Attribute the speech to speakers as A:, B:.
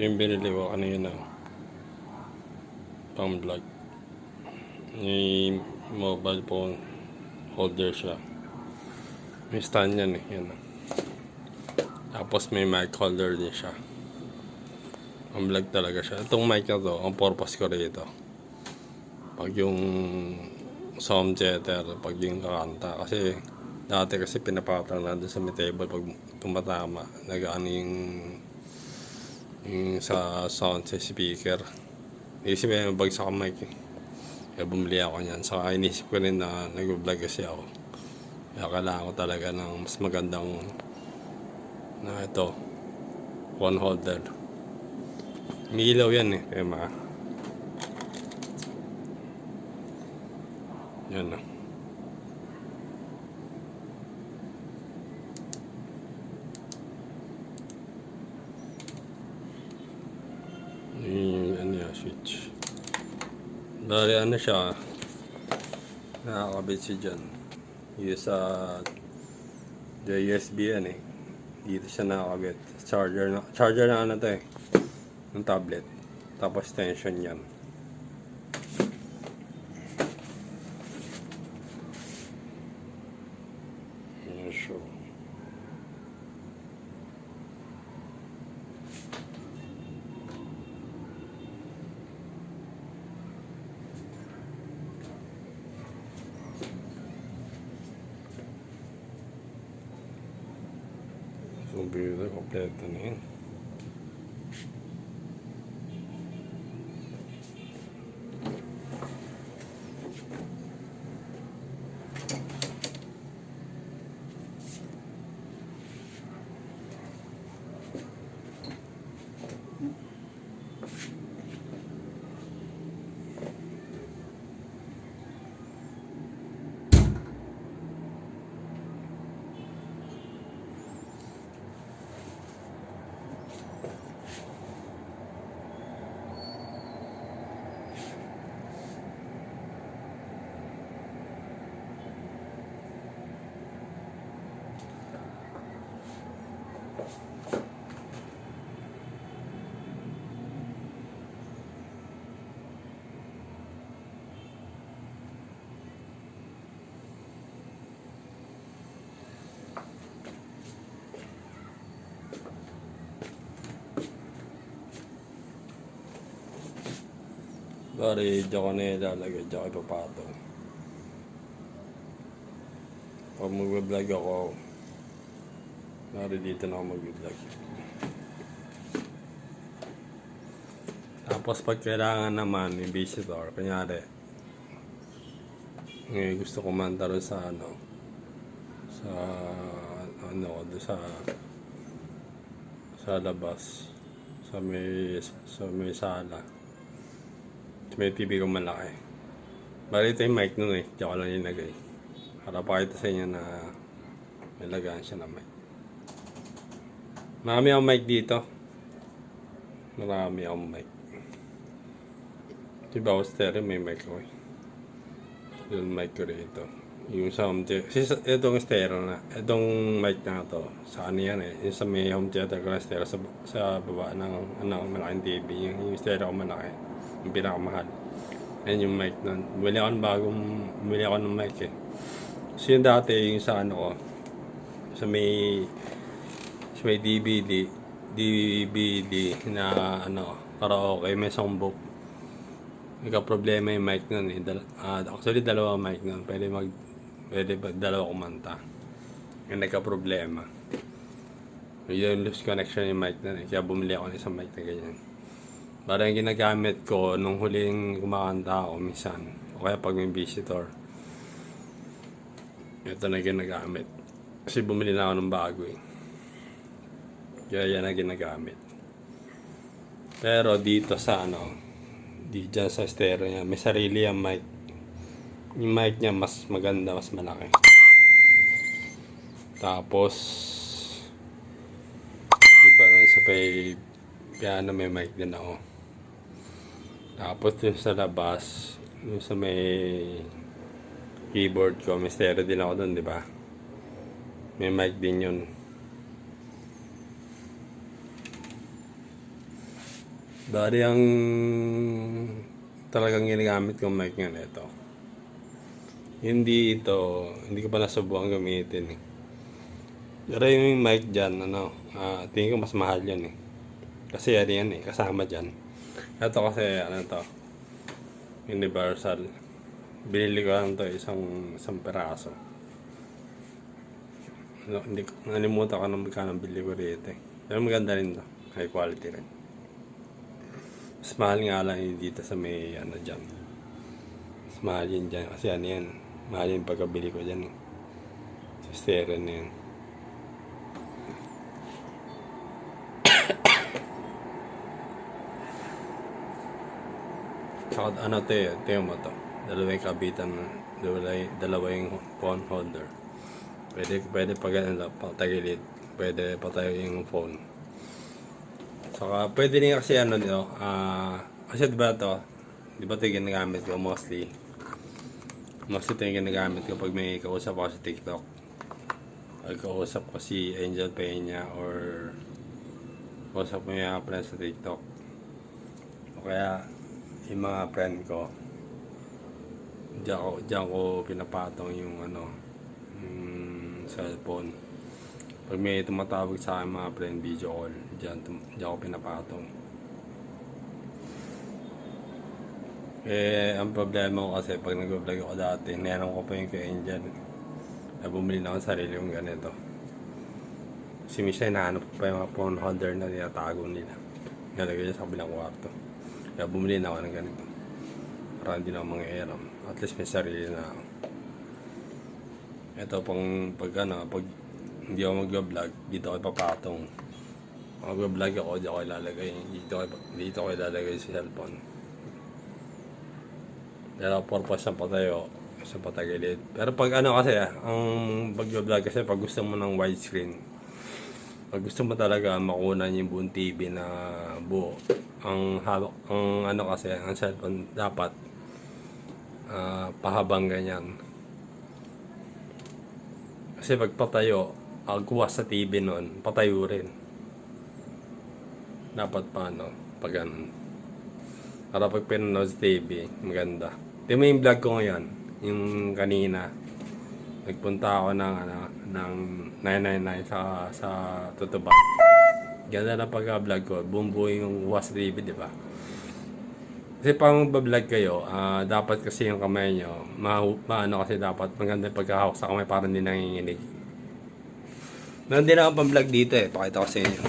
A: Ito yung binili ko kanina. Pang vlog. May mobile phone holder siya. May stand yan eh. Yan. Tapos may mic holder din siya. Ang vlog talaga siya. Itong mic na to, ang purpose ko rito. Pag yung sound theater, pag yung kakanta. Kasi dati kasi pinapatang na doon sa may table pag tumatama. Nag-ano yung sa sound sa speaker. Isip may bagsak ang mic eh. Kaya bumili ako niyan. Saka inisip ko rin na nag-vlog kasi ako. Kaya kailangan ko talaga ng mas magandang na ito phone holder. May ilaw yan eh. Kaya yan na. Ano yan, switch. Bali ano siya, nakakabit siya dyan. Yung sa USB yan eh. Dito siya nakakabit. Charger na ano to eh. Ng tablet. Tapos tension yan. Yan siya. Computer, kompleto na yun. Bari, diyan ko na ilalagay, diyan ko ipapatong. Pag mag-vlog ako, bari dito na ako mag-vlog. Tapos pag kailangan naman yung visitor, kunyari, ngayon gusto ko manta rin sa sa labas, sa may sala. May TV ko malaki. Bali ito yung mic nun eh. Diyan ko lang nilagay. Para pakita sa inyo na may lagaan siya na mic. Marami akong mic dito. Marami akong mic. Diba ako stereo may mic ko eh. Yung mic ko rito. Yung sound theater. Itong stereo na. Itong mic na to. Sa ano yan eh. Yung sa may home theater ko na stereo. Sa baba ng malaking TV. Yung stereo ko malaki. Yung pinakamahal. Yan yung mic nun. Bumili ako ng mic eh. So yung dati yung sa ano ko, sa may DVD na karaoke, may songbook. Nagka-problema yung mic nun eh. Actually dalawa mic nun. Pwede dalawa kumanta. Yung nagka-problema. Yung loose connection yung mic nun eh. Kaya bumili ako ng isang mic na ganyan. Parang ginagamit ko nung huling kumakanta ako minsan. O kaya pag may visitor. Ito na ginagamit. Kasi bumili na ako ng bago eh. Kaya yan na ginagamit. Pero dito sa dyan sa stereo niya, may sarili yung mic. Yung mic niya mas maganda, mas malaki. Tapos iba rin sa piano may mic din ako. Tapos yung sa labas, yung sa may keyboard ko, may stereo din ako doon, di ba? May mic din yun. Bali ang talagang ginagamit kong mic nga ito. Hindi ko pa nasubukan gamitin eh. Pero yung mic dyan, tingin ko mas mahal yan eh. Kasi yan eh, kasama dyan. Ito kasi, universal. Binili ko lang ito, isang peraso. Hindi ko, nalimutan ko ng magkano bili ko rito eh. Pero maganda rin to, high quality rin. Mas mahal nga lang yun dito sa may dyan. Mas mahal yun dyan, kasi yan. Mahal yung pagkabili ko dyan eh. Sa stereo na yun. Saka ito mo to. Dalawa yung kabitan, dalawa yung phone holder. Pwede pag patagilid, pwede patayo yung phone. Saka pwede rin kasi kasi diba ito yung ginagamit ko mostly ito yung ginagamit ko pag may kausap ako sa TikTok. Pag kausap ko si Angel Peña or kausap mo yung friend sa TikTok. O kaya yung mga friend ko, diyan ko pinapatong yung cellphone. Pag may tumatawag sa akin mga friend, video call, diyan ko pinapatong. Ang problema ko kasi pag nag-vlog ako dati, nayanan ko pa yung kay Angel. Bumili na ako ng sarili yung ganito. Si Misha, hinahanap ko pa yung mga phone holder na tinatago nila. Nalagay niya sa kabilang kwarto. Kaya bumili na ako ng ganito. Para hindi na ako mangyayarap. At least may sarili na ako. Ito pag hindi ako mag-vlog, dito ako ipapatong. Mag-vlog ako, dito ko ilalagay sa cellphone. Pero purpose ng patayo, sa patagilid. Pero pag kasi, ang mag-vlog kasi pag gusto mo ng widescreen, pag gusto mo talaga makunan yung buong TV na buo, ang cellphone dapat pahabang ganyan. Kasi pag patayo, kuha sa TV nun, patayo rin. Dapat pag ganun. Para pag pinanood sa TV, maganda. Ito mo yung vlog ko ngayon, yung kanina. Nagpunta ako ng 999 sa Tutuban. Ganda na pagka-vlog ko, bumbuo yung was TV, di ba? Kasi pag mag-vlog kayo, dapat kasi yung kamay nyo, kasi dapat maganda yung pagkahawak sa kamay para hindi nanginginig. Meron din ako pang vlog dito pakita ko sa inyo.